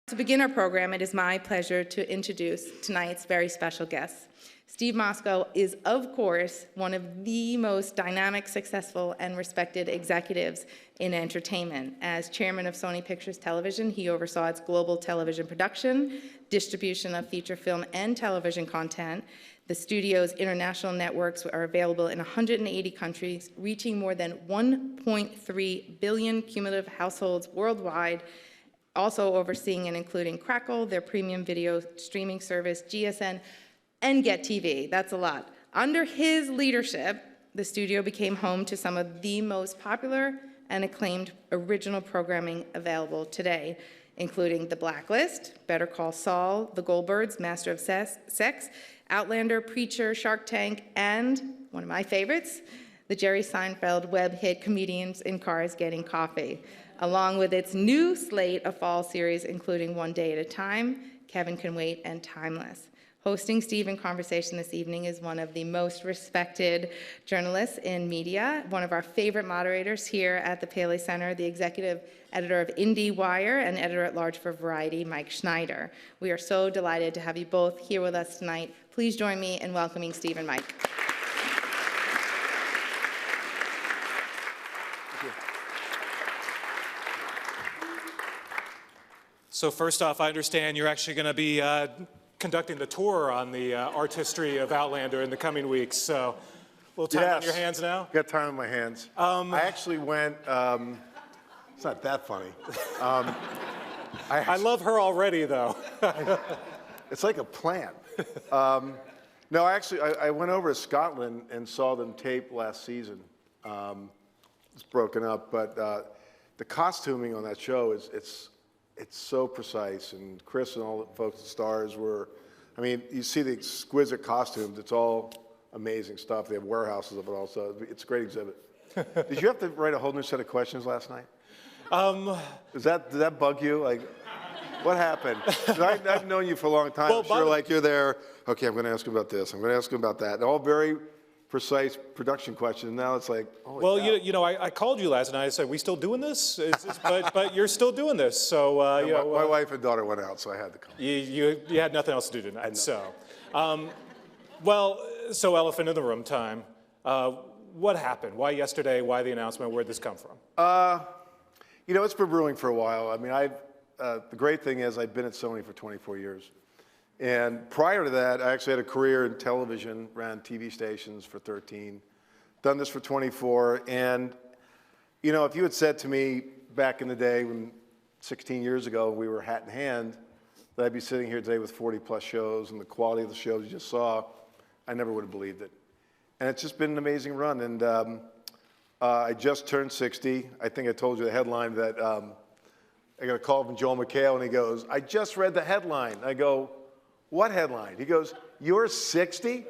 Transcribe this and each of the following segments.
To begin our program, it is my pleasure to introduce tonight's very special guest. Steve Mosko is, of course, one of the most dynamic, successful, and respected executives in entertainment. As chairman of Sony Pictures Television, he oversaw its global television production, distribution of feature film and television content. The studio's international networks are available in 180 countries, reaching more than 1.3 billion cumulative households worldwide, also overseeing and including Crackle, their premium video streaming service, GSN, and Get TV. That's a lot. Under his leadership, the studio became home to some of the most popular and acclaimed original programming available today, including The Blacklist, Better Call Saul, The Goldbergs, Master of Sex, Outlander, Preacher, Shark Tank, and one of my favorites, the Jerry Seinfeld web hit Comedians in Cars Getting Coffee, along with its new slate of fall series, including One Day at a Time, Kevin Can Wait, and Timeless. Hosting Steve in conversation this evening is one of the most respected journalists in media, one of our favorite moderators here at the Paley Center, the executive editor of IndieWire and editor-at-large for Variety, Mike Schneider. We are so delighted to have you both here with us tonight. Please join me in welcoming Steve and Mike. So first off, I understand you're actually going to be conducting the tour on the art history of Outlander in the coming weeks. So a little time on your hands now? Got time on my hands. I actually went, it's not that funny. I love her already, though. It's like a plant. No, actually, I went over to Scotland and saw them tape last season. It's broken up, but the costuming on that show it's so precise, and Chris and all the folks, the stars were, I mean, you see the exquisite costumes, it's all amazing stuff. They have warehouses of it also. It's a great exhibit. Did you have to write a whole new set of questions last night? Did that bug you? Like, what happened? I've known you for a long time. Well, I'm sure, like, you're there, okay, I'm going to ask him about this, I'm going to ask him about that. And all very precise production questions. Now it's like, holy well, cow. you know, I called you last night. I said, "We still doing this?" But you're still doing this. So you know, my wife and daughter went out, so I had to come. You had nothing else to do tonight. So, well, so elephant in the room time. What happened? Why yesterday? Why the announcement? Where'd this come from? You know, it's been brewing for a while. I mean, the great thing is I've been at Sony for 24 years. And prior to that, I actually had a career in television, ran TV stations for 13, done this for 24. And, you know, if you had said to me back in the day, when 16 years ago, we were hat in hand, that I'd be sitting here today with 40 plus shows and the quality of the shows you just saw, I never would have believed it. And it's just been an amazing run. And I just turned 60. I think I told you the headline that I got a call from Joel McHale, and he goes, "I just read the headline." I go, "What headline?" He goes, "You're 60?"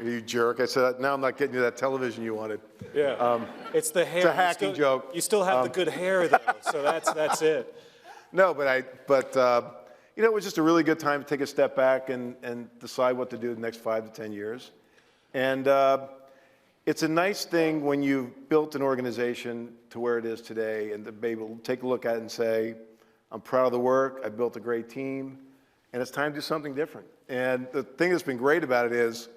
You jerk. I said, "Now I'm not getting you that television you wanted." Yeah. It's the hair. It's a hacking joke. You still have the good hair, though, so that's it. No, but you know, it was just a really good time to take a step back and decide what to do the next 5 to 10 years. And it's a nice thing when you've built an organization to where it is today, and to be able to take a look at it and say, I'm proud of the work, I built a great team, and it's time to do something different. And the thing that's been great about it is,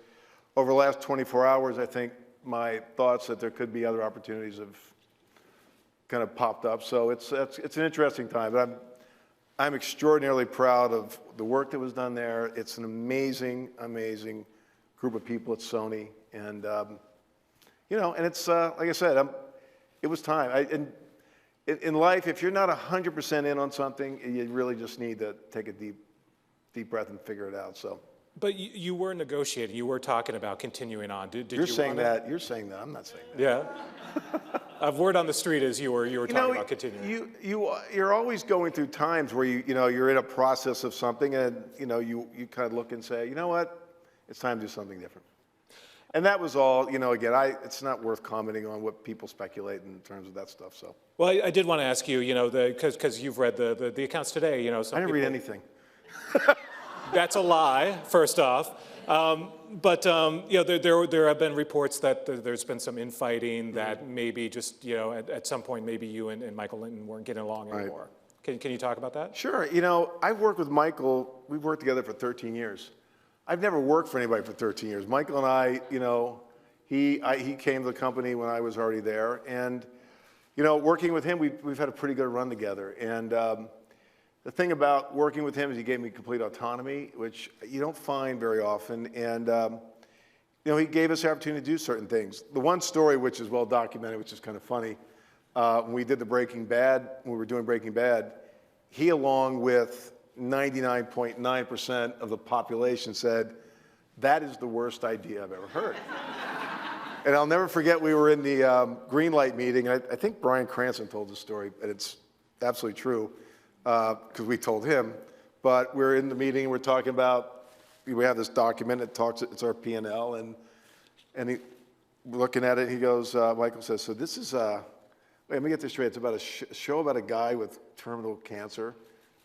over the last 24 hours, I think my thoughts that there could be other opportunities have kind of popped up. So it's an interesting time. But I'm extraordinarily proud of the work that was done there. It's an amazing, amazing group of people at Sony. And, you know, and it's, like I said, it was time. In life, if you're not 100% in on something, you really just need to take a deep breath and figure it out. So. But you were negotiating. You were talking about continuing on. Did you're saying that? You're saying that. I'm not saying that. Yeah. Word on the street is you were talking about continuing. You're always going through times where you're in a process of something, and you kind of look and say, you know what, it's time to do something different. And that was all, again, it's not worth commenting on what people speculate in terms of that stuff, so. Well, I did want to ask you, because you've read the accounts today, I didn't read anything. That's a lie, first off. But there have been reports that there's been some infighting, that maybe just, at some point, maybe you and Michael Linton weren't getting along anymore. Can you talk about that? Sure. You know, I've worked with Michael. We've worked together for 13 years. I've never worked for anybody for 13 years. Michael and I, you know, he came to the company when I was already there. And, you know, working with him, we've had a pretty good run together. And the thing about working with him is he gave me complete autonomy, which you don't find very often. And, you know, he gave us the opportunity to do certain things. The one story, which is well documented, which is kind of funny, when we did when we were doing Breaking Bad, he, along with 99.9% of the population, said, "That is the worst idea I've ever heard." And I'll never forget, we were in the green light meeting, and I think Bryan Cranston told the story, and it's absolutely true, because we told him. But we're in the meeting, we're talking about, we have this document that talks, it's our P&L, and he, looking at it, he goes, Michael says, "So this is, wait, let me get this straight. It's about a show about a guy with terminal cancer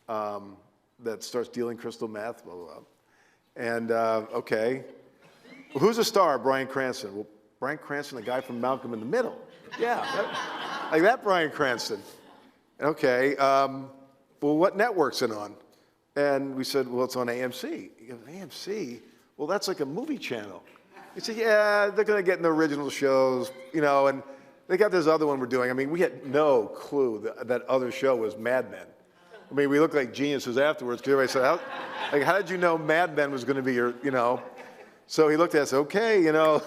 that starts dealing crystal meth, blah, blah, blah." And, okay. Well, who's the star? Bryan Cranston. Well, Bryan Cranston, the guy from Malcolm in the Middle. Yeah, like that Bryan Cranston. Okay, well, what network's it on? And we said, well, it's on AMC. He goes, AMC? Well, that's like a movie channel. He said, yeah, they're going to get in the original shows, you know, and they got this other one we're doing. I mean, we had no clue that other show was Mad Men. I mean, we looked like geniuses afterwards, because everybody said, how did you know Mad Men was going to be your, you know? So he looked at us, okay, you know.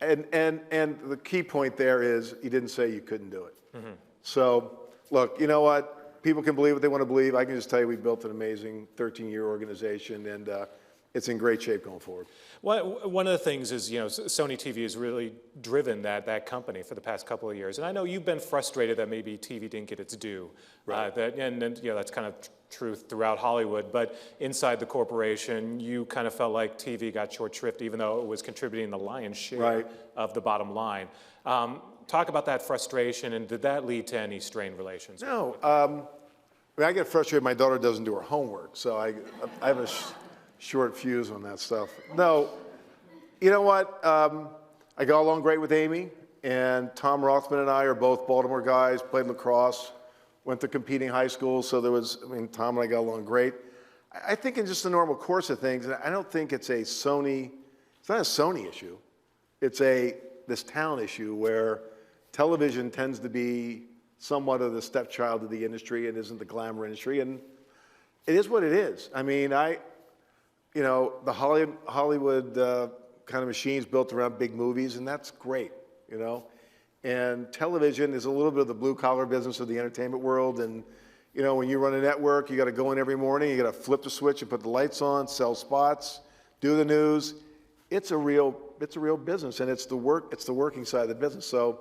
And the key point there is he didn't say you couldn't do it. Mm-hmm. So, look, you know what? People can believe what they want to believe. I can just tell you we built an amazing 13-year organization, and it's in great shape going forward. Well, one of the things is, you know, Sony TV has really driven that company for the past couple of years. And I know you've been frustrated that maybe TV didn't get its due. Right. And you know, that's kind of truth throughout Hollywood. But inside the corporation, you kind of felt like TV got short shrift, even though it was contributing the lion's share of the bottom line. Talk about that frustration, and did that lead to any strained relations? No. I mean, I get frustrated. My daughter doesn't do her homework, so I have a short fuse on that stuff. No, you know what? I got along great with Amy, and Tom Rothman and I are both Baltimore guys, played lacrosse, went to competing high schools, so there was, I mean, Tom and I got along great. I think in just the normal course of things, and I don't think it's a Sony, it's not a Sony issue. It's this town issue where television tends to be somewhat of the stepchild of the industry and isn't the glamour industry, and it is what it is. I mean, you know, the Hollywood kind of machines built around big movies, and that's great, you know. And television is a little bit of the blue-collar business of the entertainment world, and, you know, when you run a network, you got to go in every morning, you got to flip the switch and put the lights on, sell spots, do the news. It's a real business, and it's the working side of the business. So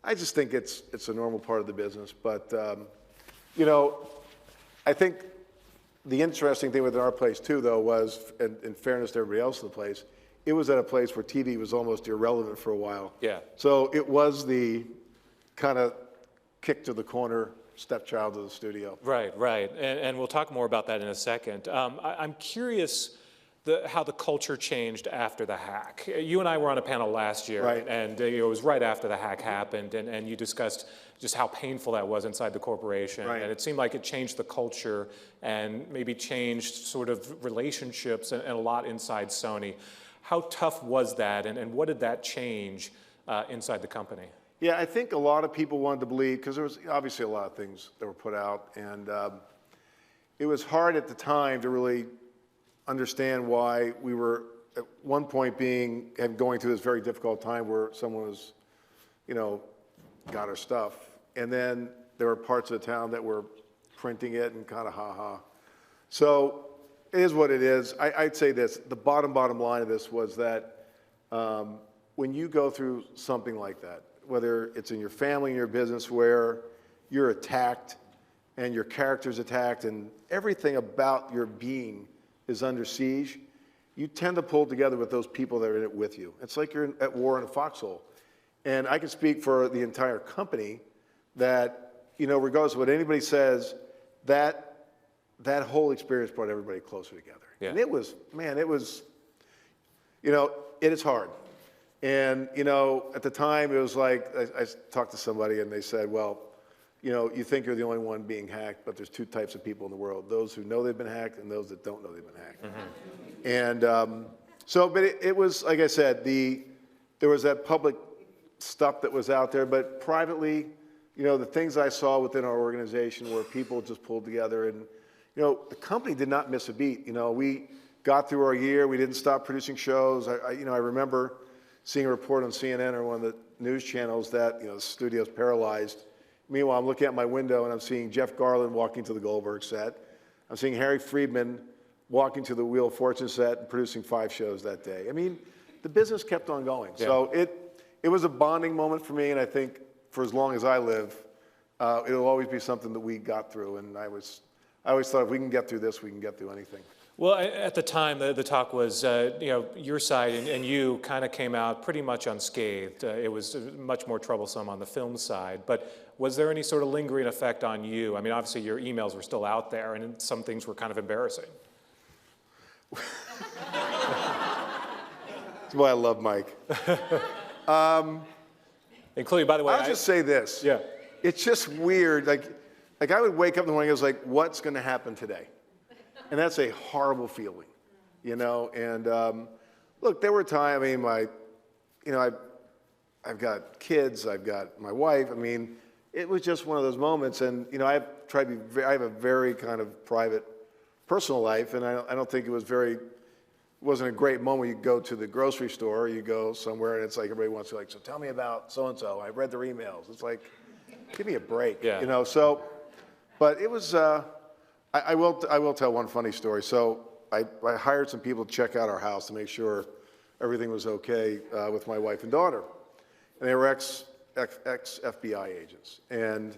I just think it's a normal part of the business. But, you know, I think the interesting thing within our place, too, though, was, in fairness to everybody else in the place, it was at a place where TV was almost irrelevant for a while. Yeah. So it was the kind of kick to the corner stepchild of the studio. Right, right. And we'll talk more about that in a second. I'm curious how the culture changed after the hack. You and I were on a panel last year, right. And it was right after the hack happened, and you discussed just how painful that was inside the corporation. Right. And it seemed like it changed the culture and maybe changed sort of relationships and a lot inside Sony. How tough was that, and what did that change inside the company? Yeah, I think a lot of people wanted to believe, because there was obviously a lot of things that were put out, and it was hard at the time to really understand why we were at one point going through this very difficult time where someone was, you know, got our stuff, and then there were parts of the town that were printing it and kind of ha-ha. So it is what it is. I'd say this, the bottom line of this was that when you go through something like that, whether it's in your family, in your business, where you're attacked and your character's attacked and everything about your being is under siege, you tend to pull together with those people that are in it with you. It's like you're at war in a foxhole. And I can speak for the entire company that, you know, regardless of what anybody says, that whole experience brought everybody closer together. Yeah. And it was, man, you know, it is hard. And, you know, at the time it was like, I talked to somebody and they said, well, you think you're the only one being hacked, but there's two types of people in the world: those who know they've been hacked and those that don't know they've been hacked. And but it was, like I said, there was that public stuff that was out there, but privately, the things I saw within our organization where people just pulled together, and the company did not miss a beat. We got through our year. We didn't stop producing shows. I remember seeing a report on CNN or one of the news channels that the studio's paralyzed. Meanwhile, I'm looking out my window and I'm seeing Jeff Garlin walking to the Goldberg set. I'm seeing Harry Friedman walking to the Wheel of Fortune set and producing 5 shows that day. I mean, the business kept on going. Yeah. So it was a bonding moment for me, and I think for as long as I live, it'll always be something that we got through. And I always thought if we can get through this, we can get through anything. Well, at the time, the talk was, your side and you kind of came out pretty much unscathed. It was much more troublesome on the film side. But was there any sort of lingering effect on you? I mean, obviously, your emails were still out there, and some things were kind of embarrassing. That's why I love Mike. Including, by the way, I'll just say this. Yeah. It's just weird. Like I would wake up in the morning and I was like, what's going to happen today? And that's a horrible feeling, And look, there were times. I mean, I've got kids. I've got my wife. I mean, it was just one of those moments. And I have a very kind of private, personal life, and I don't think it wasn't a great moment. You go to the grocery store, you go somewhere, and it's like everybody wants to so tell me about so and so. I read their emails. It's like, give me a break, yeah. So, but it was. I will tell one funny story. So I hired some people to check out our house to make sure everything was okay with my wife and daughter. And they were ex-FBI agents. And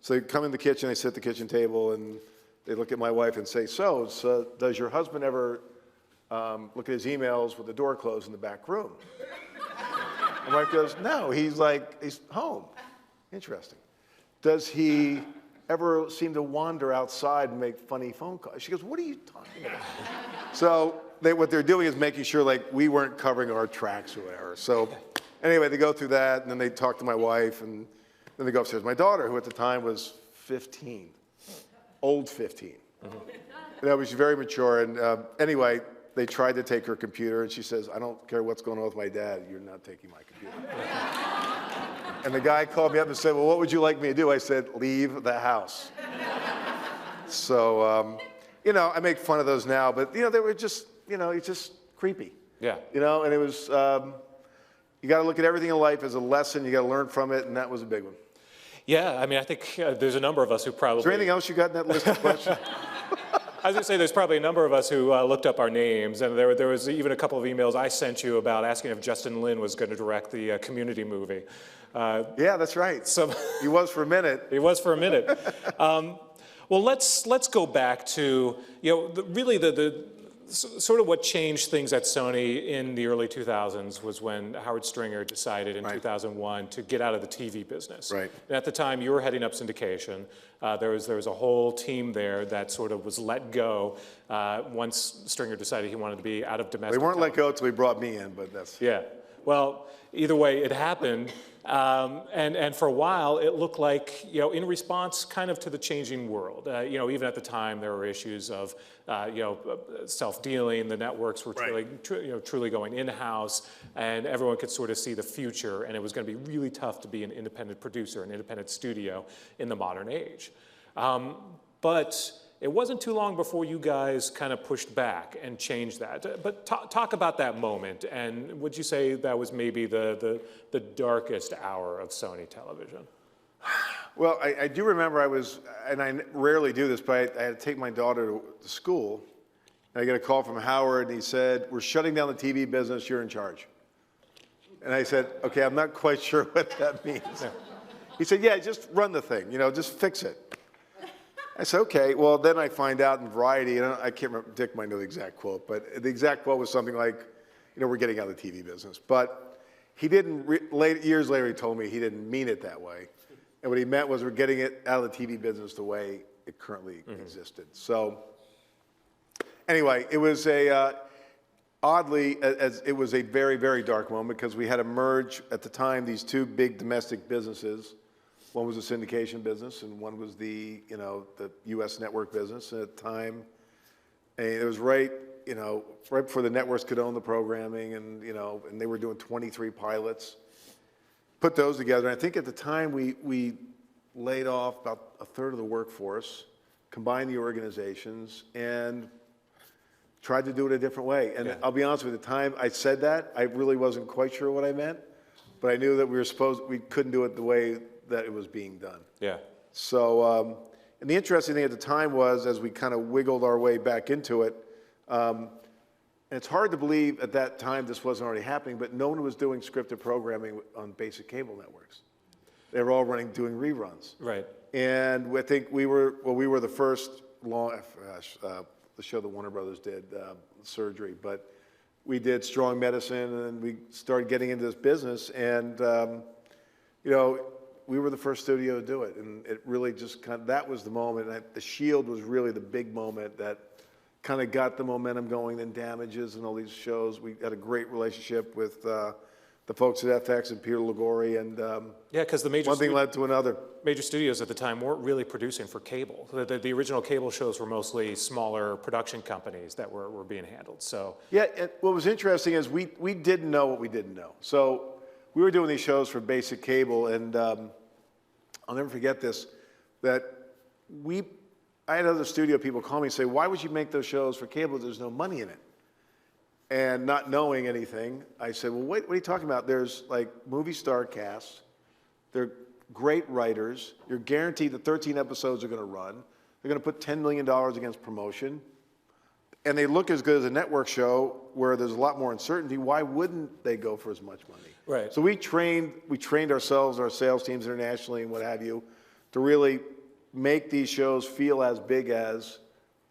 so they come in the kitchen, they sit at the kitchen table, and they look at my wife and say, so does your husband ever look at his emails with the door closed in the back room? My wife goes, no, he's home. Interesting. Does he ever seem to wander outside and make funny phone calls? She goes, what are you talking about? So what they're doing is making sure we weren't covering our tracks or whatever. So anyway, they go through that, and then they talk to my wife, and then they go upstairs. My daughter, who at the time was 15, old 15. Mm-hmm. She's very mature, and anyway, they tried to take her computer, and she says, I don't care what's going on with my dad, you're not taking my computer. And the guy called me up and said, well, what would you like me to do? I said, leave the house. So, I make fun of those now, but, they were just, it's just creepy. Yeah. And it was, you got to look at everything in life as a lesson. You got to learn from it, and that was a big one. Yeah, I mean, I think there's a number of us who probably... Is there anything else you got in that list of questions? I was going to say, there's probably a number of us who looked up our names, and there was even a couple of emails I sent you about asking if Justin Lin was going to direct the Community movie. Yeah, that's right. So he was for a minute. He was for a minute. Well, let's go back to the sort of what changed things at Sony in the early 2000s was when Howard Stringer decided in 2001 to get out of the TV business. Right. And at the time, you were heading up syndication. There was a whole team there that sort of was let go once Stringer decided he wanted to be out of domestic. They weren't let go until he brought me in, but that's... Yeah. Well, either way, it happened. And for a while, it looked like, in response kind of to the changing world. Even at the time, there were issues of, self-dealing. The networks were truly going in-house, and everyone could sort of see the future, and it was going to be really tough to be an independent producer, an independent studio in the modern age. But it wasn't too long before you guys kind of pushed back and changed that. But talk about that moment, and would you say that was maybe the darkest hour of Sony television? Well, I do remember and I rarely do this, but I had to take my daughter to school, and I get a call from Howard, and he said, we're shutting down the TV business, you're in charge. And I said, okay, I'm not quite sure what that means. He said, yeah, just run the thing, just fix it. I said, okay. Well, then I find out in Variety, and I can't remember, Dick might know the exact quote, but the exact quote was something like, we're getting out of the TV business. But he didn't, years later he told me he didn't mean it that way. And what he meant was we're getting it out of the TV business the way it currently existed. So anyway, it was oddly, it was a very, very dark moment because we had to merge at the time these two big domestic businesses One was the syndication business, and one was the, you know, the U.S. network business. And at the time, and it was right, you know, right before the networks could own the programming, and, you know, and they were doing 23 pilots. Put those together, and I think at the time we laid off about a third of the workforce, combined the organizations, and tried to do it a different way. And I'll be honest with you, at the time I said that, I really wasn't quite sure what I meant, but I knew that we couldn't do it the way that it was being done. Yeah. So, and the interesting thing at the time was, as we kind of wiggled our way back into it, and it's hard to believe at that time this wasn't already happening, but no one was doing scripted programming on basic cable networks. They were all doing reruns. Right. And I think we were the first the show that Warner Brothers did, Surgery, but we did Strong Medicine, and we started getting into this business, and you know, we were the first studio to do it, and it really just that was the moment. And The Shield was really the big moment that kind of got the momentum going, and Damages and all these shows. We had a great relationship with the folks at FX and Peter Liguori, and yeah, because the one thing led to another. Major studios at the time weren't really producing for cable. The original cable shows were mostly smaller production companies that were being handled. So yeah, and what was interesting is we didn't know what we didn't know. So we were doing these shows for basic cable, and I'll never forget this, that I had other studio people call me and say, why would you make those shows for cable if there's no money in it? And not knowing anything, I said, well, what are you talking about? There's like movie star casts. They're great writers. You're guaranteed that 13 episodes are going to run. They're going to put $10 million against promotion. And they look as good as a network show where there's a lot more uncertainty. Why wouldn't they go for as much money? Right. So we trained ourselves, our sales teams internationally and what have you, to really make these shows feel as big as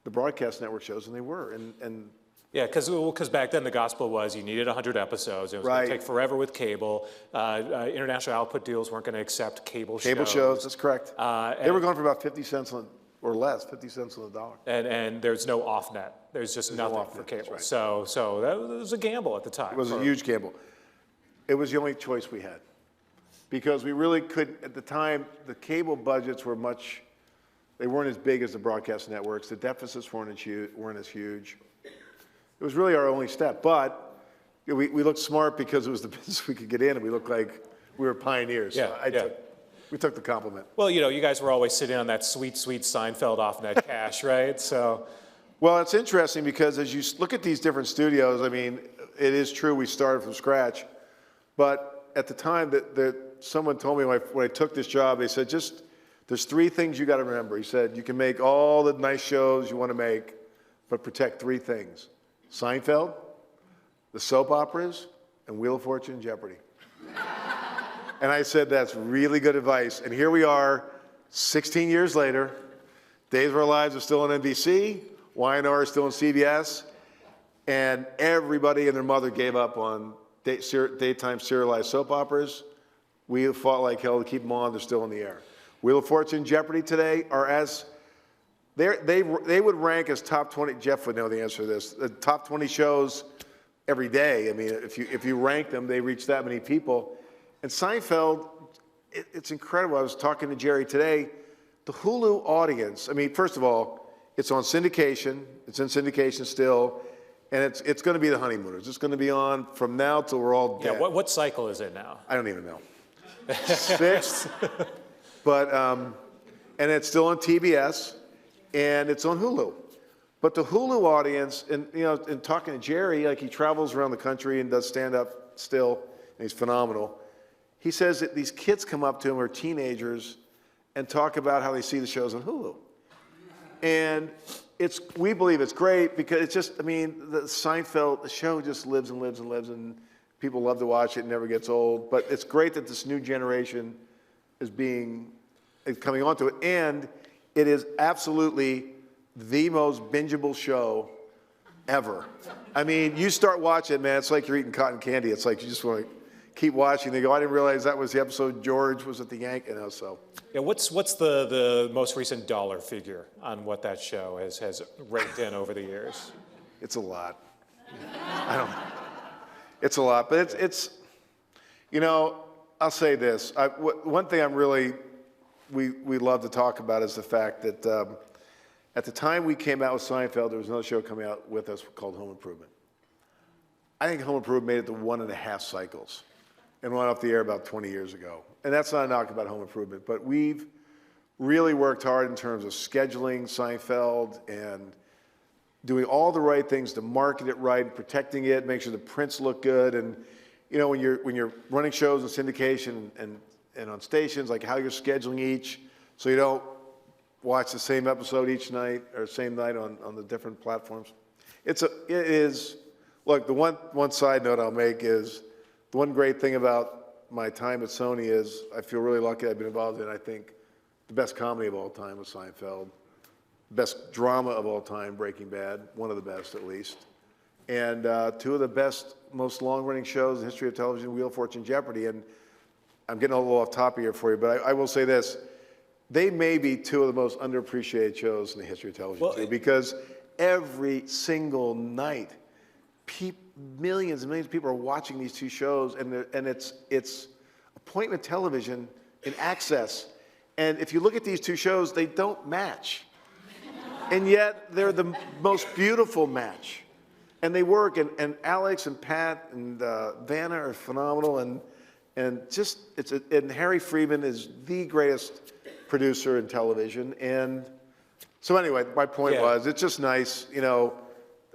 the broadcast network shows, and they were. And yeah, because back then the gospel was you needed 100 episodes. It was going to take forever with cable. International output deals weren't going to accept cable shows. Cable shows, that's correct. They were going for about 50 cents or less, 50 cents on the dollar. And there's no off-net. There's just nothing for cable. Right. So that was a gamble at the time. It was a huge gamble. It was the only choice we had. Because we really couldn't, at the time, the cable budgets were they weren't as big as the broadcast networks. The deficits weren't as huge. It was really our only step. But we looked smart because it was the business we could get in, and we looked like we were pioneers. Yeah, so we took the compliment. Well, you know, you guys were always sitting on that sweet, sweet Seinfeld off-net cash, right? So. Well, it's interesting because as you look at these different studios, I mean, it is true we started from scratch. But at the time that someone told me when I took this job, they said, there's three things you got to remember. He said, you can make all the nice shows you want to make, but protect three things: Seinfeld, the soap operas, and Wheel of Fortune and Jeopardy. And I said, that's really good advice. And here we are, 16 years later. Days of Our Lives are still on NBC. Y&R is still on CBS. And everybody and their mother gave up on daytime serialized soap operas. We fought like hell to keep them on. They're still in the air. Wheel of Fortune, Jeopardy today are they would rank as top 20. Jeff would know the answer to this. The top 20 shows every day. I mean, if you rank them, they reach that many people. And Seinfeld, it's incredible. I was talking to Jerry today. The Hulu audience. I mean, first of all, it's on syndication. It's in syndication still. And it's going to be the honeymooners. It's going to be on from now till we're all dead. Yeah, what cycle is it now? I don't even know. Sixth. But, and it's still on TBS, and it's on Hulu. But the Hulu audience, and you know, in talking to Jerry, like he travels around the country and does stand-up still, and he's phenomenal. He says that these kids come up to him, or teenagers, and talk about how they see the shows on Hulu. And we believe it's great because it's just, I mean, the Seinfeld, the show just lives and lives and lives, and people love to watch it, and never gets old. But it's great that this new generation is coming onto it, and it is absolutely the most bingeable show ever. I mean, you start watching, man, it's like you're eating cotton candy. It's like you just want to keep watching. They go, I didn't realize that was the episode George was at the Yank, so. Yeah, what's the most recent dollar figure on what that show has raked in over the years? It's a lot. I don't know. It's a lot, but it's you know, I'll say this. One thing I'm really we love to talk about is the fact that at the time we came out with Seinfeld, there was another show coming out with us called Home Improvement. I think Home Improvement made it to 1.5 cycles and went off the air about 20 years ago. And that's not a knock about Home Improvement, but we've really worked hard in terms of scheduling Seinfeld and doing all the right things to market it right, protecting it, make sure the prints look good. And you know, when you're running shows in syndication and on stations, like how you're scheduling each, so you don't watch the same episode each night or same night on the different platforms. It is, look, the one side note I'll make is the one great thing about my time at Sony is I feel really lucky I've been involved in, I think, the best comedy of all time was Seinfeld, best drama of all time, Breaking Bad, one of the best at least, and two of the best, most long-running shows in the history of television, Wheel of Fortune, Jeopardy. And I'm getting a little off topic here for you, but I will say this. They may be two of the most underappreciated shows in the history of television, too, because every single night, millions and millions of people are watching these two shows, and it's appointment television in access. And if you look at these two shows, they don't match. And yet, they're the most beautiful match. And they work, and Alex and Pat and Vanna are phenomenal, and Harry Freeman is the greatest producer in television. And so anyway, my point was, it's just nice, you know,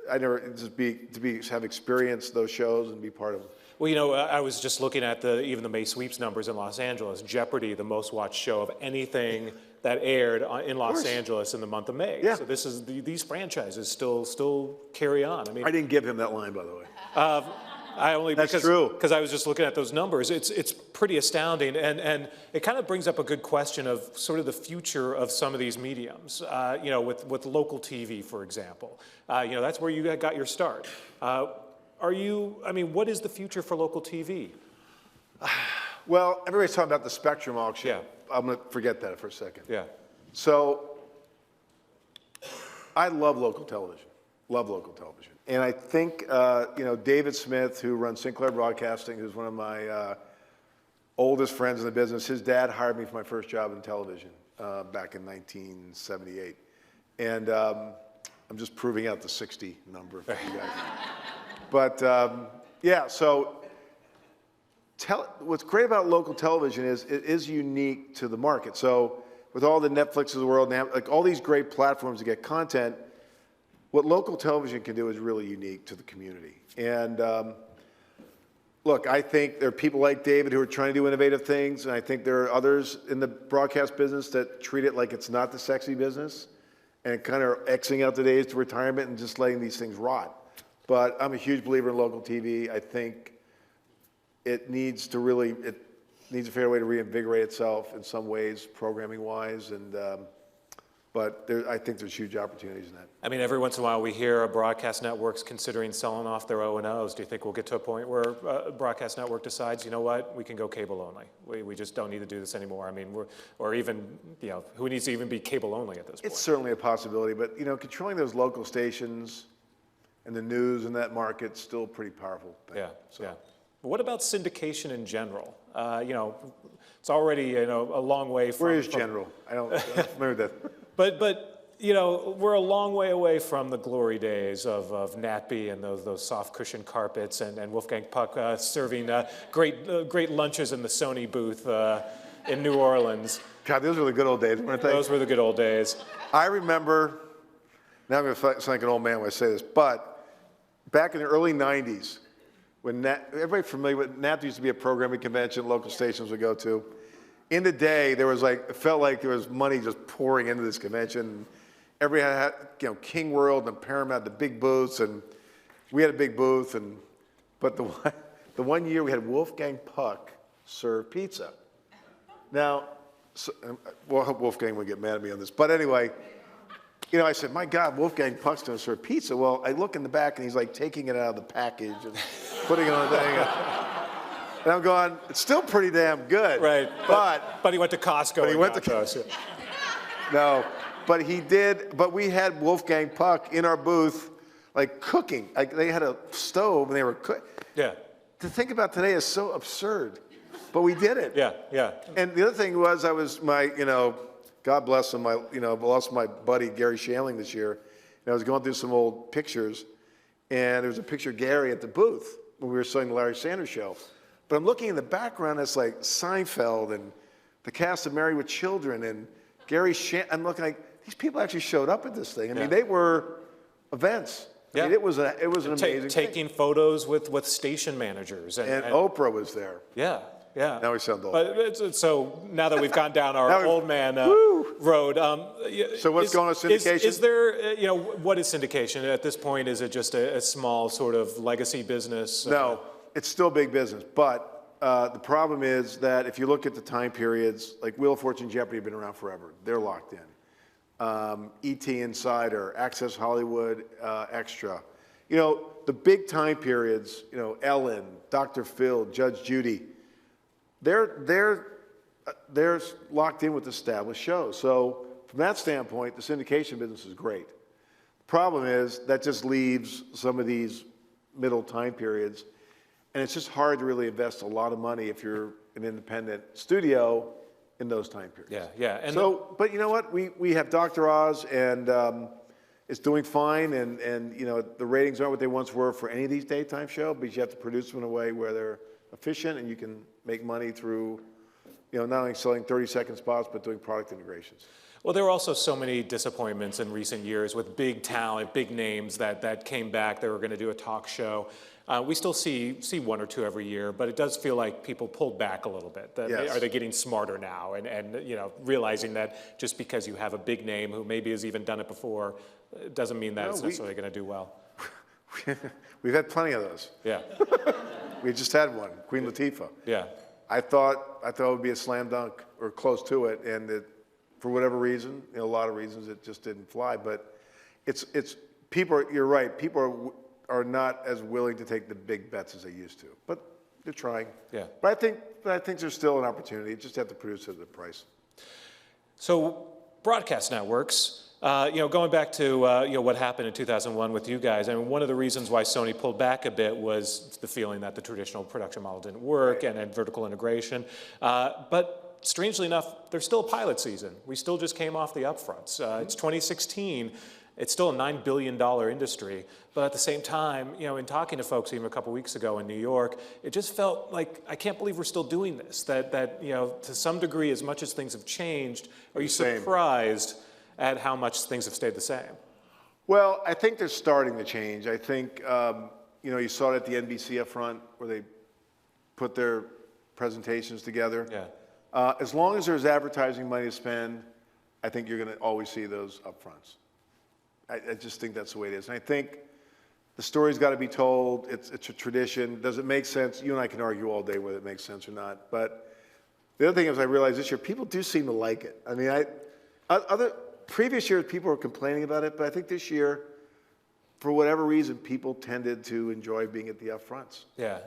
have experienced those shows and be part of them. Well, you know, I was just looking at even the May sweeps numbers in Los Angeles. Jeopardy, the most watched show of anything that aired in Los Angeles in the month of May. Yeah. So this is these franchises still carry on. I mean, I didn't give him that line, by the way. That's true. Because I was just looking at those numbers. It's pretty astounding, and it kind of brings up a good question of sort of the future of some of these mediums. You know, with local TV, for example. You know, that's where you got your start. I mean, what is the future for local TV? Well, everybody's talking about the Spectrum auction. Yeah. I'm going to forget that for a second. Yeah. So, I love local television. Love local television. And I think, you know, David Smith, who runs Sinclair Broadcasting, who's one of my oldest friends in the business, his dad hired me for my first job in television back in 1978. And I'm just proving out the 60 number for you guys. But yeah, so what's great about local television is it is unique to the market. So with all the Netflix of the world, like all these great platforms to get content, what local television can do is really unique to the community. And look, I think there are people like David who are trying to do innovative things, and I think there are others in the broadcast business that treat it like it's not the sexy business and kind of Xing out the days to retirement and just letting these things rot. But I'm a huge believer in local TV. I think it needs to a fair way to reinvigorate itself in some ways, programming-wise, and but I think there's huge opportunities in that. I mean, every once in a while we hear broadcast networks considering selling off their O&Os. Do you think we'll get to a point where a broadcast network decides, you know what, we can go cable only. We just don't need to do this anymore. I mean, or even, you know, who needs to even be cable only at this point? It's certainly a possibility, but, you know, controlling those local stations and the news in that market's still a pretty powerful thing. Yeah, so. Yeah. But what about syndication in general? You know, it's already, you know, a long way from... Where is general? I'm familiar with that. But you know, we're a long way away from the glory days of Natby and those soft cushion carpets and Wolfgang Puck serving great lunches in the Sony booth in New Orleans. God, those were the good old days, weren't they? Those were the good old days. I remember, now I'm going to sound like an old man when I say this, but back in the early 90s, when everybody familiar with Natby used to be a programming convention local stations would go to. In the day, there was like, it felt like there was money just pouring into this convention. Everybody had, you know, King World and Paramount, the big booths, and we had a big booth. But the one year we had Wolfgang Puck serve pizza. Now, well, I hope Wolfgang would get mad at me on this. But anyway, you know, I said, my God, Wolfgang Puck's going to serve pizza. Well, I look in the back, and he's like taking it out of the package and putting it on the thing. And I'm going, it's still pretty damn good. Right. But he went to Costco. But he went to Costco. No, but he did. But we had Wolfgang Puck in our booth, like cooking. Like they had a stove and they were cooking. Yeah. To think about today is so absurd. but we did it. Yeah, yeah. And the other thing was, God bless him, lost my buddy Gary Shandling this year, and I was going through some old pictures, and there was a picture of Gary at the booth when we were selling the Larry Sanders Show. But I'm looking in the background, it's like Seinfeld and the cast of Married with Children and Gary Shandling. I'm looking like, these people actually showed up at this thing. I mean, they were events. I mean, it was an amazing taking thing. photos with station managers. And Oprah was there. Yeah, yeah. Now we sound old. But so now that we've gone down our old man road. So what's going on with syndication? Is there, what is syndication? At this point, is it just a small sort of legacy business? No, it's still big business. But the problem is that if you look at the time periods, like Wheel of Fortune, Jeopardy have been around forever. They're locked in. E.T. Insider, Access Hollywood, Extra. The big time periods, Ellen, Dr. Phil, Judge Judy, they're locked in with established shows. So from that standpoint, the syndication business is great. The problem is that just leaves some of these middle time periods, and it's just hard to really invest a lot of money if you're an independent studio in those time periods. Yeah. And but you know what? We have Dr. Oz, and it's doing fine, and the ratings aren't what they once were for any of these daytime shows, but you have to produce them in a way where they're efficient and you can make money through, not only selling 30-second spots, but doing product integrations. Well, there were also so many disappointments in recent years with big talent, big names that came back. They were going to do a talk show. We still see one or two every year, but it does feel like people pulled back a little bit. Yes. Are they getting smarter now and realizing that just because you have a big name who maybe has even done it before, doesn't mean that it's necessarily going to do well? We've had plenty of those. Yeah. We just had one, Queen Latifah. Yeah. I thought it would be a slam dunk or close to it, and for whatever reason, a lot of reasons, it just didn't fly. But it's people. You're right. People are not as willing to take the big bets as they used to, but they're trying. Yeah. But I think there's still an opportunity. You just have to produce it at the price. So broadcast networks. Going back to what happened in 2001 with you guys, I mean, one of the reasons why Sony pulled back a bit was the feeling that the traditional production model didn't work and vertical integration. But strangely enough, there's still a pilot season. We still just came off the upfronts. It's 2016. It's still a $9 billion industry, but at the same time, in talking to folks even a couple weeks ago in New York, it just felt like, I can't believe we're still doing this. That to some degree, as much as things have changed, are you surprised at how much things have stayed the same? Well, I think they're starting to change. I think, you saw it at the NBC upfront where they put their presentations together. Yeah. As long as there's advertising money to spend, I think you're going to always see those upfronts. I just think that's the way it is. And I think the story's got to be told. It's a tradition. Does it make sense? You and I can argue all day whether it makes sense or not. But the other thing is I realized this year, people do seem to like it. I mean, previous years, people were complaining about it, but I think this year, for whatever reason, people tended to enjoy being at the upfronts. Yeah.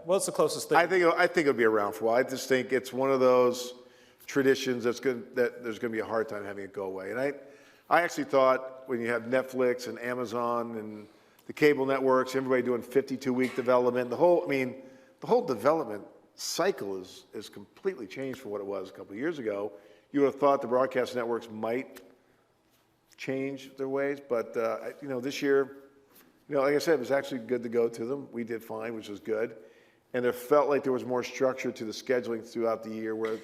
Well, it's the closest thing. I think it'll be around for a while. I just think it's one of those traditions that there's going to be a hard time having it go away. And I actually thought when you have Netflix and Amazon and the cable networks, everybody doing 52-week development, the whole development cycle is completely changed from what it was a couple of years ago. You would have thought the broadcast networks might change their ways, but this year, like I said, it was actually good to go to them. We did fine, which was good, and it felt like there was more structure to the scheduling throughout the year, where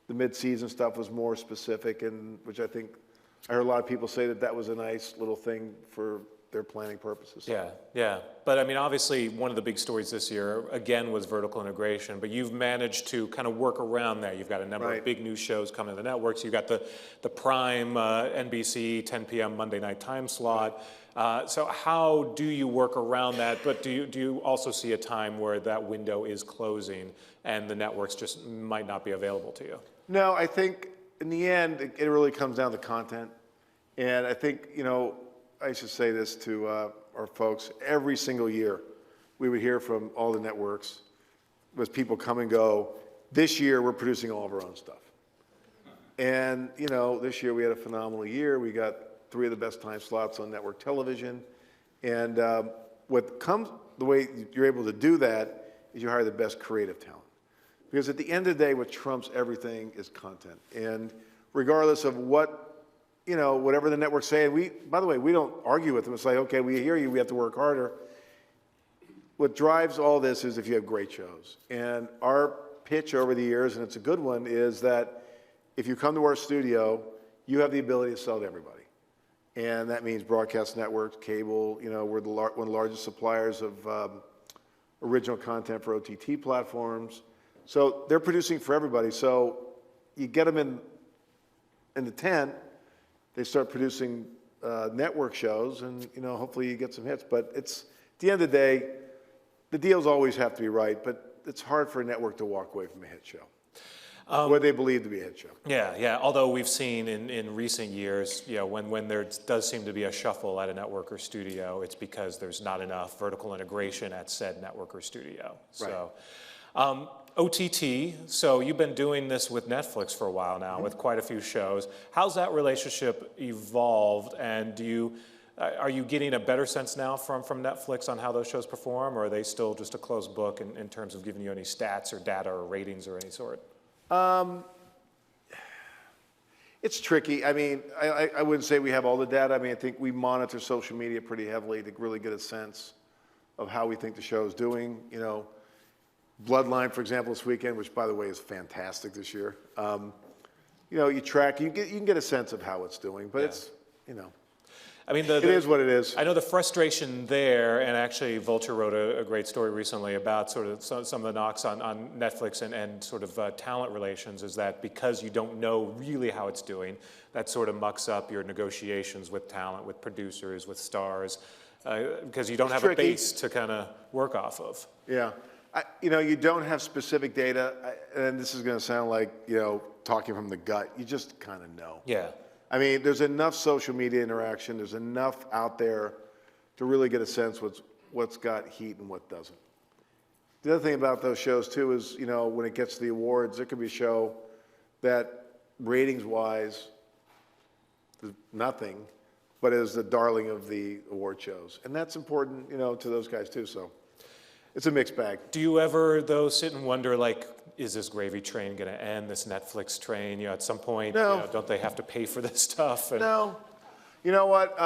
the mid-season stuff was more specific, and which I think I heard a lot of people say that was a nice little thing for their planning purposes. Yeah. But I mean, obviously, one of the big stories this year, again, was vertical integration, but you've managed to kind of work around that. You've got a number of big new shows coming to the networks. You've got the prime NBC 10 p.m. Monday night time slot. So how do you work around that? But do you also see a time where that window is closing and the networks just might not be available to you? No, I think in the end, it really comes down to content. And I think, I should say this to our folks, every single year we would hear from all the networks, was people come and go, this year we're producing all of our own stuff. And, this year we had a phenomenal year. We got 3 of the best time slots on network television. And the way you're able to do that is you hire the best creative talent. Because at the end of the day, what trumps everything is content. And regardless of what, whatever the networks say, and by the way, we don't argue with them. It's like, okay, we hear you, we have to work harder. What drives all this is if you have great shows. And our pitch over the years, and it's a good one, is that if you come to our studio, you have the ability to sell to everybody. And that means broadcast networks, cable, we're one of the largest suppliers of original content for OTT platforms. So they're producing for everybody. So you get them in the tent, they start producing network shows, and hopefully you get some hits. But at the end of the day, the deals always have to be right, but it's hard for a network to walk away from a hit show. What they believe to be a hit show. Yeah. Although we've seen in recent years, when there does seem to be a shuffle at a network or studio, it's because there's not enough vertical integration at said network or studio. So, OTT. So you've been doing this with Netflix for a while now, with quite a few shows. How's that relationship evolved? And are you getting a better sense now from Netflix on how those shows perform, or are they still just a closed book in terms of giving you any stats or data or ratings or any sort? It's tricky. I mean, I wouldn't say we have all the data. I mean, I think we monitor social media pretty heavily to really get a sense of how we think the show is doing. Bloodline, for example, this weekend, which by the way is fantastic this year. You track, you can get a sense of how it's doing, but it's, I mean, it is what it is. I know the frustration there, and actually Vulture wrote a great story recently about sort of some of the knocks on Netflix and sort of talent relations, is that because you don't know really how it's doing, that sort of mucks up your negotiations with talent, with producers, with stars, because you don't have a base to kind of work off of. Yeah. You don't have specific data, and this is going to sound like, talking from the gut. You just kind of know. Yeah. I mean, there's enough social media interaction. There's enough out there to really get a sense what's got heat and what doesn't. The other thing about those shows, too, is, when it gets to the awards, there could be a show that ratings-wise is nothing, but is the darling of the award shows. And that's important, to those guys, too, so. It's a mixed bag. Do you ever, though, sit and wonder, like, is this gravy train going to end, this Netflix train? At some point, no. Don't they have to pay for this stuff? No. You know what?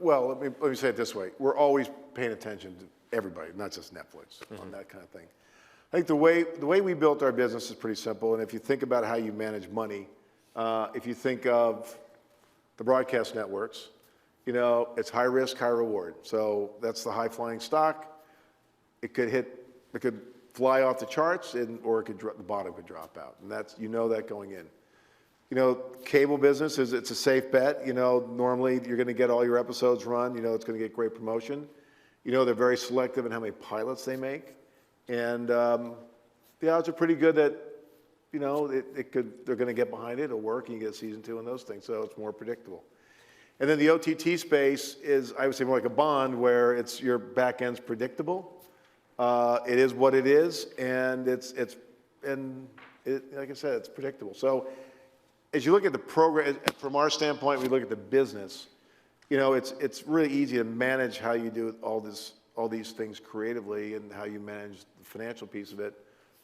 Well, let me say it this way. We're always paying attention to everybody, not just Netflix, on that kind of thing. I think the way we built our business is pretty simple, and if you think about how you manage money, if you think of the broadcast networks, it's high risk, high reward. So that's the high flying stock. It could fly off the charts, or the bottom could drop out. And that's, that going in. Cable business it's a safe bet. Normally you're going to get all your episodes run. It's going to get great promotion. They're very selective in how many pilots they make. And the odds are pretty good that, they're going to get behind it, it'll work, and you get season 2 and those things. So it's more predictable. And then the OTT space is, I would say, more like a bond, where your back end's predictable. It is what it is, and like I said, it's predictable. So as you look at the program, from our standpoint, we look at the business. It's really easy to manage how you do all these things creatively, and how you manage the financial piece of it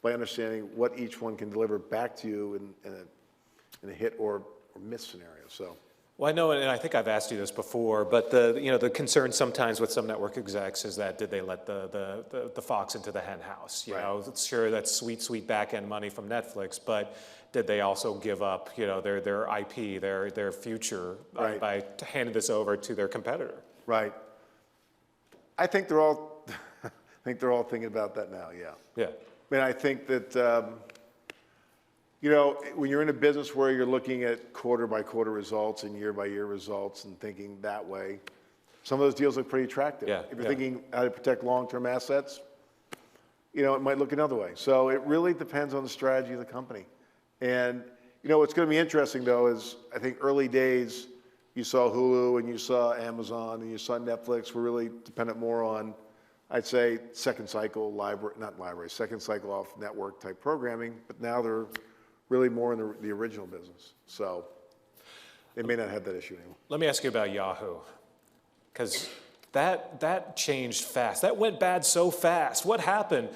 by understanding what each one can deliver back to you in a hit or miss scenario. So. Well, I know, and I think I've asked you this before, but the concern sometimes with some network execs is that did they let the fox into the hen house? Sure, that's sweet back end money from Netflix, but did they also give up their IP, their future by handing this over to their competitor? Right. I think they're all thinking about that now. Yeah. Yeah. I mean, I think that. When you're in a business where you're looking at quarter-by-quarter results and year-by-year results and thinking that way, some of those deals look pretty attractive. Yeah, if you're thinking how to protect long-term assets, it might look another way. So it really depends on the strategy of the company. And, what's going to be interesting, though, is I think early days, you saw Hulu and you saw Amazon and you saw Netflix were really dependent more on, I'd say, second cycle off network type programming, but now they're really more in the original business. So they may not have that issue anymore. Let me ask you about Yahoo, because that changed fast. That went bad so fast. What happened?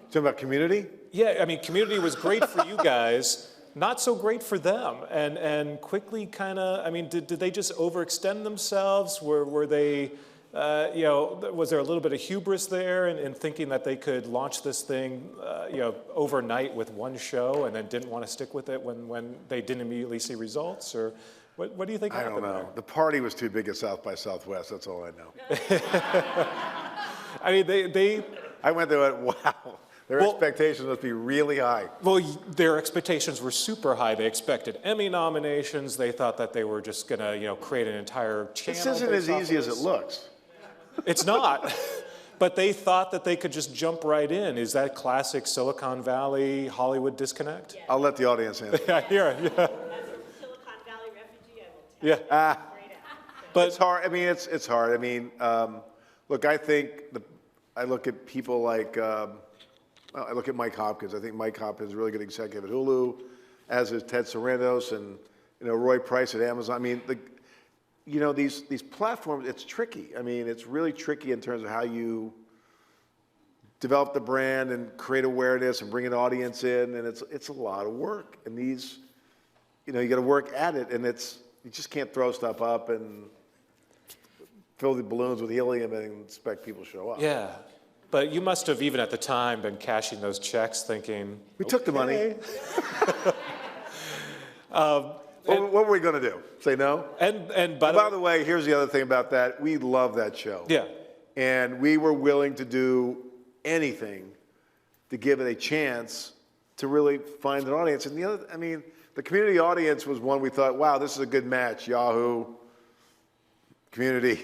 Talking about Community? Yeah, I mean, Community was great for you guys, not so great for them, and quickly kind of, I mean, did they just overextend themselves? Were they, you know, was there a little bit of hubris there in thinking that they could launch this thing, you know, overnight with one show and then didn't want to stick with it when they didn't immediately see results? Or what do you think I happened don't know. there? The party was too big at South by Southwest, that's all I know. I mean, they I went there and went, wow, their expectations must be really high. well, their expectations were super high. They expected Emmy nominations. They thought that they were just going to, you know, create an entire channel. This isn't as based off easy of as it this. looks. It's not. But they thought that they could just jump right in. Is that classic Silicon Valley, Hollywood disconnect? Yeah. I'll let the audience answer. Yeah, yeah. As a Silicon Valley refugee, I will tell you. Yeah. Straight out. But It's hard. I mean, it's hard. I mean, look, I think I look at people like, well, I look at Mike Hopkins. I think Mike Hopkins is a really good executive at Hulu, as is Ted Sarandos and, you know, Roy Price at Amazon. I mean, you know, these platforms, it's tricky. I mean, it's really tricky in terms of how you develop the brand and create awareness and bring an audience in, and it's a lot of work. And these, you know, you got to work at it, and you just can't throw stuff up and fill the balloons with helium and expect people to show up. yeah. But you must have, even at the time, been cashing those checks thinking, We took the money. "Okay." What were we going to do? Say no? And by By the way, here's the other thing about that. We love that show. yeah. And we were willing to do anything to give it a chance to really find an audience. And the other, I mean, the Community audience was one we thought, wow, this is a good match. Yahoo, Community.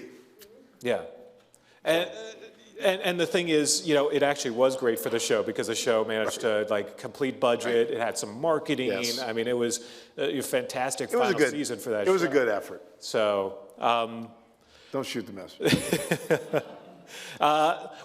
Yeah. And the thing is, you know, it actually was great for the show because the show managed to, like, complete budget. It had some marketing. Yes. I mean, it was a fantastic It was final a good season for that It was show. a good effort. So, Don't shoot the messenger.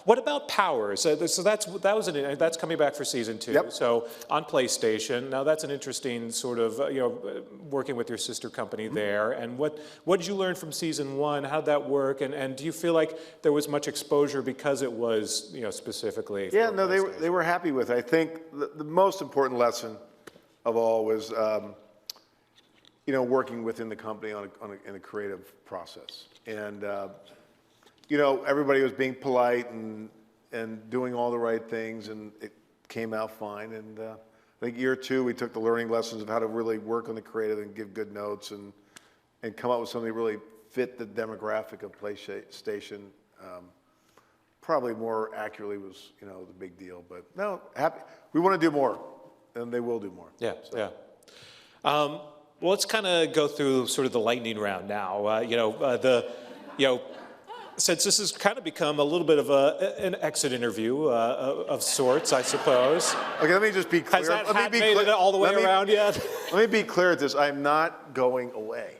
what about Powers? So that's coming back for season 2. Yep. So on PlayStation. Now that's an interesting sort of you know, working with your sister company Mm-hmm. there. And what did you learn from season 1? How'd that work? And do you feel like there was much exposure because it was, you know, specifically? Yeah, for no, PlayStation? they were happy with it. I think the most important lesson of all was, you know, working within the company in a creative process. And, you know, everybody was being polite and doing all the right things, and it came out fine. And I think year 2, we took the learning lessons of how to really work on the creative and give good notes and come up with something that really fit the demographic of PlayStation. Probably more accurately was, you know, the big deal. But no, happy. We want to do more, and they will do more. Yeah, yeah. Well, let's kind of go through sort of the lightning round now. Since this has kind of become a little bit of an exit interview of sorts, I suppose. Okay, let me just be clear. Has that Let me hat be made clear. it all the way Let me- around yet? Let me be clear at this. I'm not going away.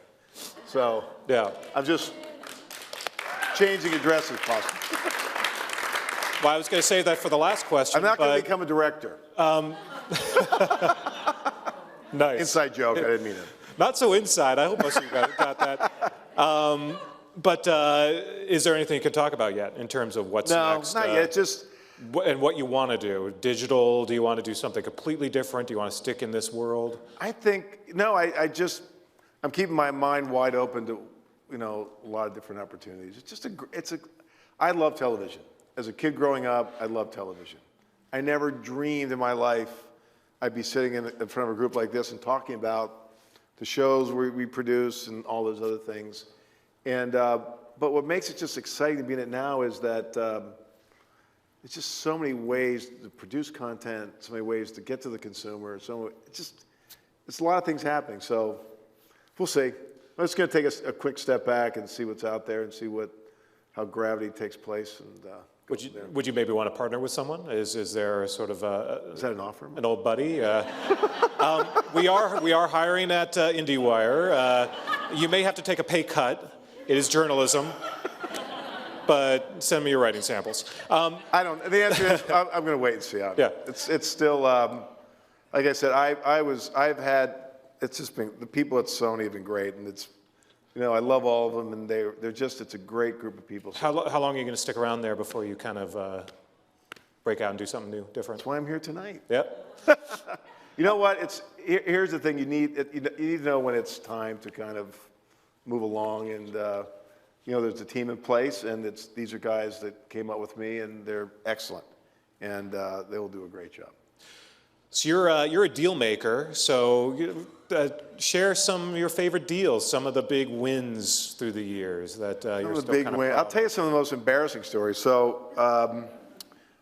So Yeah. I'm just changing addresses possibly. Well, I was going to say that for the last question. I'm not going to but- become a director. Nice. Inside joke. I didn't mean it. Not so inside. I hope most of you guys got that. But is there anything you can talk about yet in terms of what's No, next? not yet. Just And what you want to do? Digital? Do you want to do something completely different? Do you want to stick in this world? I think no. I'm keeping my mind wide open to, you know, a lot of different opportunities. I love television. As a kid growing up, I loved television. I never dreamed in my life I'd be sitting in front of a group like this and talking about the shows we produce and all those other things. And but what makes it just exciting to be in it now is that it's just so many ways to produce content, so many ways to get to the consumer. It's a lot of things happening. So we'll see. I'm just going to take a quick step back and see what's out there and see how gravity takes place. And Would you maybe want to partner with someone? Is there a sort of is that an offer? an old buddy? We are hiring at IndieWire. You may have to take a pay cut. It is journalism, but send me your writing samples. I don't. The answer is I'm going to wait and see how. Yeah. It's still like I said. I've had. It's just been the people at Sony have been great, and it's. You know, I love all of them, and it's a great group of people. So How long are you going to stick around there before you kind of break out and do something new, different. That's why I'm here tonight. Yep. You know what? Here's the thing. You need to know when it's time to kind of move along. And there's a team in place, and these are guys that came up with me, and they're excellent, and they will do a great job. So you're a deal maker. So share some of your favorite deals, some of the big wins through the years that you're still kind of proud of. I'll tell you some of the most embarrassing stories. So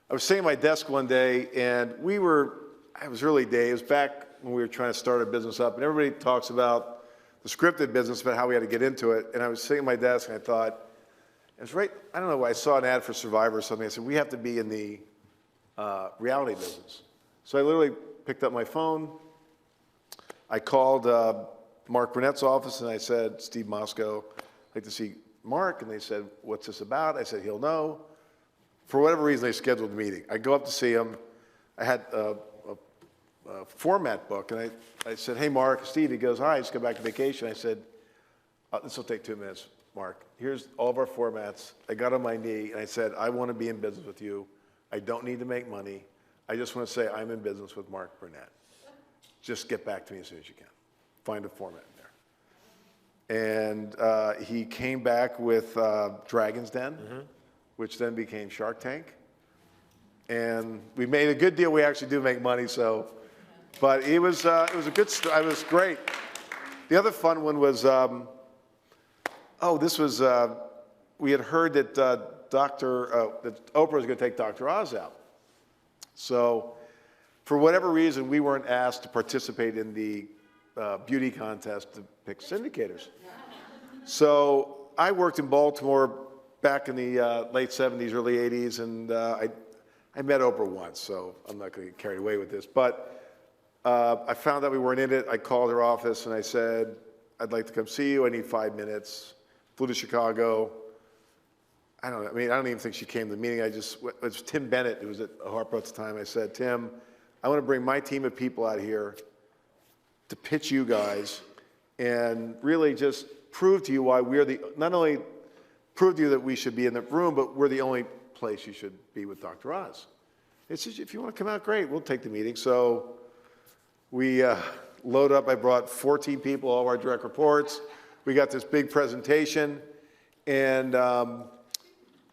I was sitting at my desk one day, and it was early days. It was back when we were trying to start a business up, and everybody talks about the scripted business, about how we had to get into it. And I was sitting at my desk, and I thought, I don't know, I saw an ad for Survivor or something. I said, we have to be in the reality business. So I literally picked up my phone. I called Mark Burnett's office, and I said, Steve Mosko, I'd like to see Mark. And they said, what's this about? I said, he'll know. For whatever reason, they scheduled a meeting. I go up to see him. I had a format book, and I said, hey, Mark, Steve. He goes, hi, I just got back to vacation. I said, this will take 2 minutes, Mark. Here's all of our formats. I got on my knee, and I said, I want to be in business with you. I don't need to make money. I just want to say I'm in business with Mark Burnett. Just get back to me as soon as you can. Find a format in there. And he came back with Dragon's Den, which then became Shark Tank. And we made a good deal. We actually do make money, so. But it was a good story. It was great. The other fun one was, we had heard that that Oprah was going to take Dr. Oz out. So for whatever reason, we weren't asked to participate in the beauty contest to pick syndicators. So I worked in Baltimore back in the late 70s, early 80s, and I met Oprah once, so I'm not going to get carried away with this. But I found out we weren't in it. I called her office, and I said, I'd like to come see you. I need 5 minutes. Flew to Chicago. I don't even think she came to the meeting. It was Tim Bennett, who was at Harpo at the time. I said, Tim, I want to bring my team of people out here to pitch you guys and really just prove to you why not only prove to you that we should be in the room, but we're the only place you should be with Dr. Oz. He says, if you want to come out, great, we'll take the meeting. So we load up. I brought 14 people, all of our direct reports. We got this big presentation, and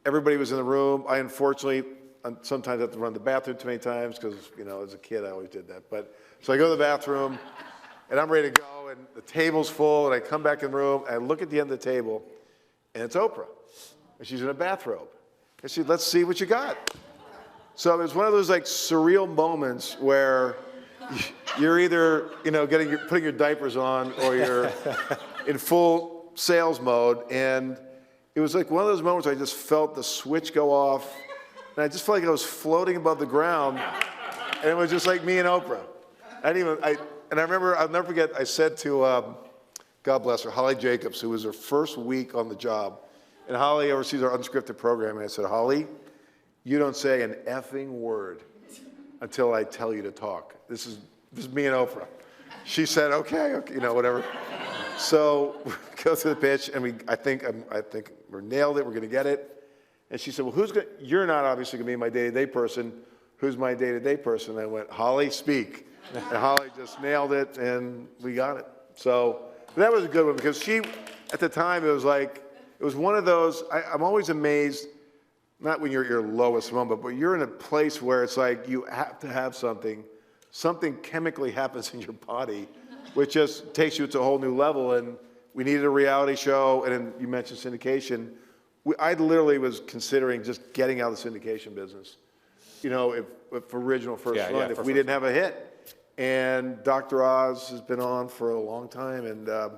everybody was in the room. I unfortunately sometimes have to run to the bathroom too many times because, as a kid, I always did that. So I go to the bathroom, and I'm ready to go, and the table's full, and I come back in the room, and I look at the end of the table, and it's Oprah, and she's in a bathrobe. I said, let's see what you got. So it was one of those surreal moments where you're either, putting your diapers on, or you're in full sales mode, and it was like one of those moments where I just felt the switch go off, and I just felt like I was floating above the ground, and it was just like me and Oprah. And I remember, I'll never forget, I said to, God bless her, Holly Jacobs, who was her first week on the job, and Holly oversees our unscripted program, and I said, Holly, you don't say an effing word until I tell you to talk. This is me and Oprah. She said, okay, whatever. So we go through the pitch, and I think we nailed it. We're going to get it. And she said, well, you're not obviously going to be my day-to-day person. Who's my day-to-day person? And I went, Holly, speak. And Holly just nailed it, and we got it. So that was a good one because at the time, it was one of those. I'm always amazed, not when you're at your lowest moment, but you're in a place where it's like you have to have something chemically happens in your body, which just takes you to a whole new level. And we needed a reality show, and then you mentioned syndication. I literally was considering just getting out of the syndication business, if original first run, if we didn't have a hit. And Dr. Oz has been on for a long time, and it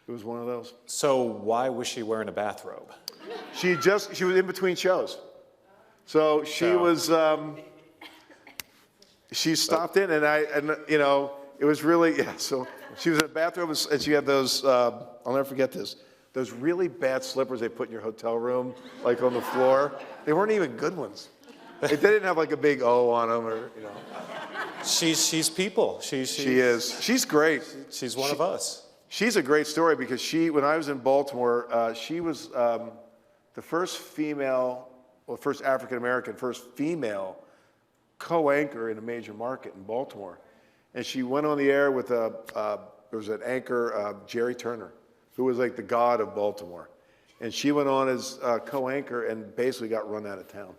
was one of those. So why was she wearing a bathrobe? She was in between shows. So she stopped in, and it was really, so she was in a bathrobe, and she had those, I'll never forget this, those really bad slippers they put in your hotel room, on the floor. They weren't even good ones. They didn't have a big O on them, or. She's people. She is. She's great. She's one of us. She's a great story because when I was in Baltimore, she was the first female well, first African-American, first female co-anchor in a major market in Baltimore. And she went on the air with there was an anchor, Jerry Turner, who was like the god of Baltimore. And she went on as co-anchor and basically got run out of town.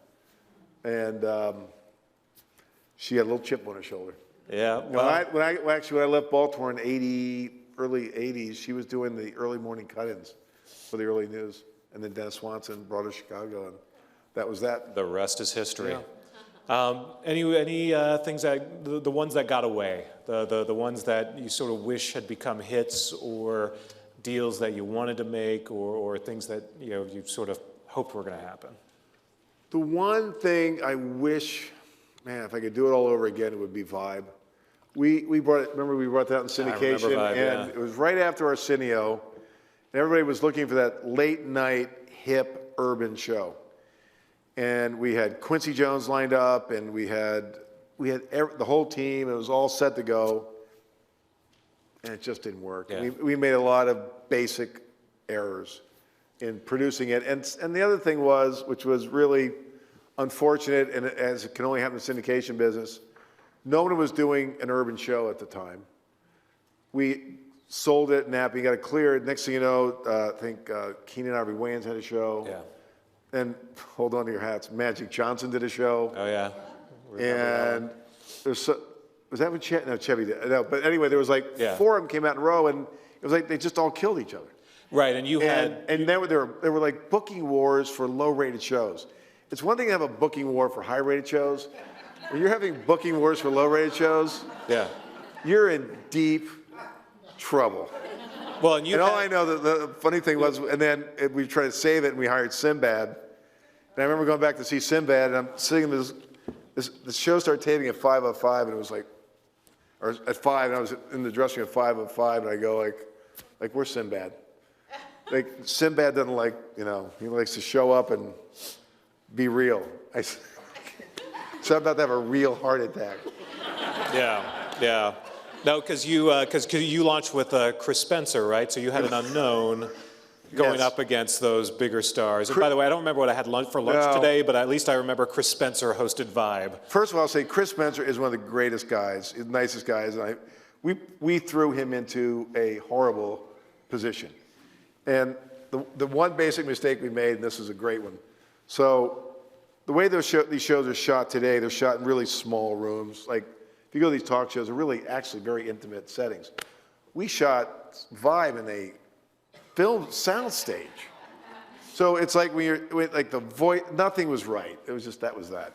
And she had a little chip on her shoulder. Yeah. Well, when I left Baltimore in early 80s, she was doing the early morning cut-ins for the early news. And then Dennis Swanson brought her to Chicago, and that was that. The rest is history. Yeah. Any things that, the ones that got away, the ones that you sort of wish had become hits, or deals that you wanted to make, or things that you sort of hoped were going to happen? The one thing I wish, man, if I could do it all over again, it would be Vibe. We brought it, remember we brought that in syndication, Vibe, and it was right after Arsenio, and everybody was looking for that late night, hip, urban show. And we had Quincy Jones lined up, and we had the whole team. It was all set to go, and it just didn't work. Yeah. We made a lot of basic errors in producing it. And the other thing was, which was really unfortunate, and as it can only happen in the syndication business, no one was doing an urban show at the time. We sold it, Nappy got it cleared. Next thing you know, I think Keenan Ivory Wayans had a show. Yeah. And hold on to your hats, Magic Johnson did a show. Oh, yeah. And was that when Chevy did? No, but anyway, there was like 4 of them came out in a row, and it was like they just all killed each other. Right, and you had... And then there were like booking wars for low-rated shows. It's one thing to have a booking war for high-rated shows. When you're having booking wars for low-rated shows, you're in deep trouble. Well, and all I know, the funny thing was, and then we tried to save it, and we hired Sinbad. And I remember going back to see Sinbad, and I'm sitting in the show started taping at 5:05, and it was like, or at 5, and I was in the dressing room at 5:05, and I go like, where's Sinbad? Like, Sinbad doesn't like, he likes to show up and be real. So I'm about to have a real heart attack. Yeah. No, because you launched with Chris Spencer, right? So you had an unknown going up against those bigger stars. And by the way, I don't remember what I had for lunch today, but at least I remember Chris Spencer hosted Vibe. First of all, I'll say Chris Spencer is one of the greatest guys, the nicest guys. And we threw him into a horrible position. And the one basic mistake we made, and this is a great one. So the way these shows are shot today, they're shot in really small rooms. Like, if you go to these talk shows, they're really actually very intimate settings. We shot Vibe in a film soundstage. So it's like like the voice, nothing was right. It was just, that was that.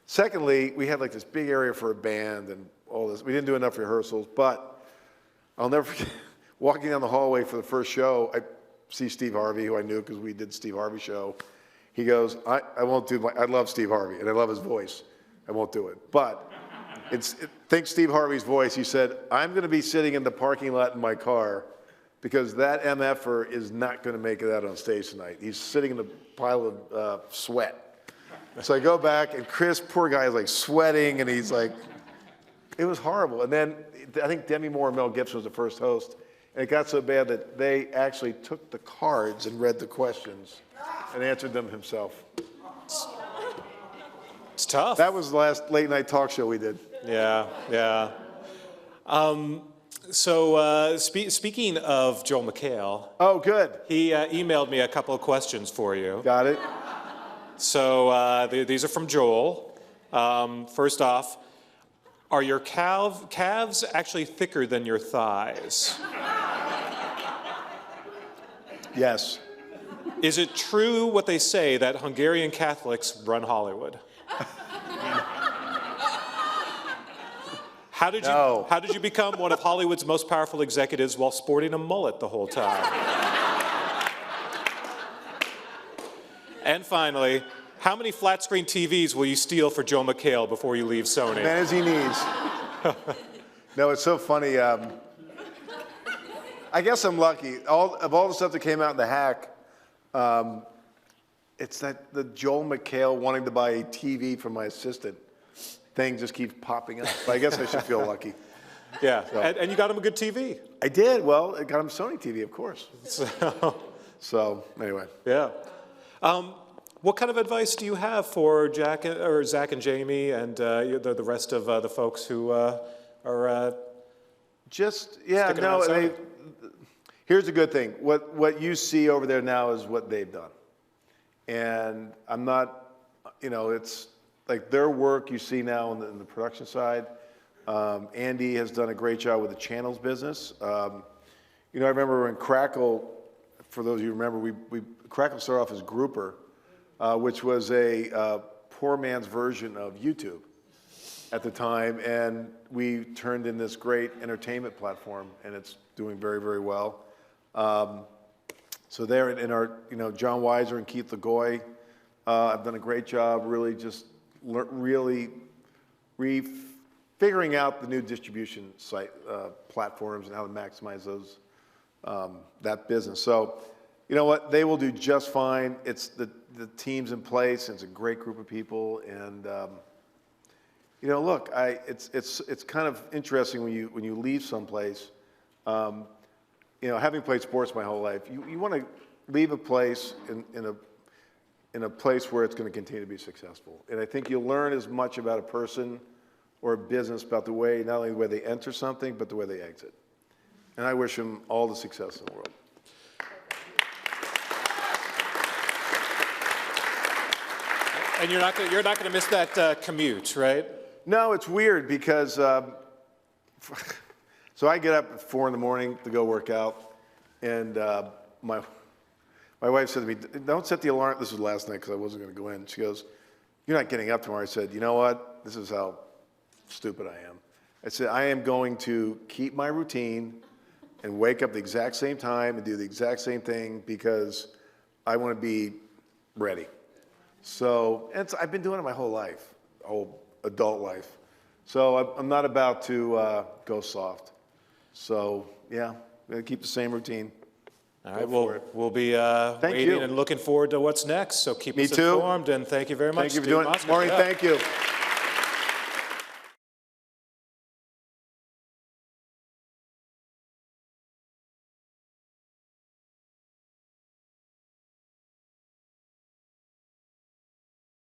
Secondly, we had like this big area for a band and all this. We didn't do enough rehearsals, but I'll never forget, walking down the hallway for the first show, I see Steve Harvey, who I knew because we did Steve Harvey show. He goes, I won't do I love Steve Harvey, and I love his voice. I won't do it. But think Steve Harvey's voice. He said, I'm going to be sitting in the parking lot in my car because that MFer is not going to make it out on stage tonight. He's sitting in the pile of sweat. So I go back, and Chris, poor guy, is like sweating, and he's like, it was horrible. And then I think Demi Moore and Mel Gibson was the first host, and it got so bad that they actually took the cards and read the questions and answered them himself. It's tough. That was the last late night talk show we did. Yeah. So speaking of Joel McHale. Oh, good. He emailed me a couple of questions for you. Got it. So these are from Joel. First off, are your calves actually thicker than your thighs? Yes. Is it true what they say that Hungarian Catholics run Hollywood? How did you become one of Hollywood's most powerful executives while sporting a mullet the whole time? And finally, how many flat screen TVs will you steal for Joe McHale before you leave Sony? Man, as he needs. No, it's so funny. I guess I'm lucky. Of all the stuff that came out in The Hack, it's that the Joel McHale wanting to buy a TV from my assistant thing just keeps popping up. But I guess I should feel lucky. Yeah, so. And you got him a good TV. I did. Well, I got him Sony TV, of course. So anyway. Yeah. What kind of advice do you have for Zach and Jamie and the rest of the folks who are Just, sticking around Sony? Here's the good thing. What you see over there now is what they've done. And I'm not, it's like their work you see now in the production side. Andy has done a great job with the channels business. I remember when Crackle, for those of you who remember, Crackle started off as Grouper, which was a poor man's version of YouTube at the time, and we turned in this great entertainment platform, and it's doing very, very well. So there in our, John Weiser and Keith Lagoy have done a great job, really just figuring out the new distribution site platforms and how to maximize those that business. So, you know what? They will do just fine. It's the team's in place. It's a great group of people, and look, it's kind of interesting when you leave someplace. Having played sports my whole life, you want to leave a place in a place where it's going to continue to be successful. And I think you'll learn as much about a person or a business about not only the way they enter something, but the way they exit. And I wish them all the success in the world. And you're not going to miss that commute, right? No, it's weird because so I get up at 4 in the morning to go work out, and my wife said to me, "Don't set the alarm." This was last night because I wasn't going to go in. She goes, "You're not getting up tomorrow." I said, "You know what? This is how stupid I am." I said, "I am going to keep my routine and wake up the exact same time and do the exact same thing because I want to be ready." So I've been doing it my whole life, whole adult life. So I'm not about to go soft. So yeah, I'm going to keep the same routine. All right, we'll be waiting and looking forward to what's next. So keep us informed, and thank you very much. Thank you for doing it. Maureen, thank you.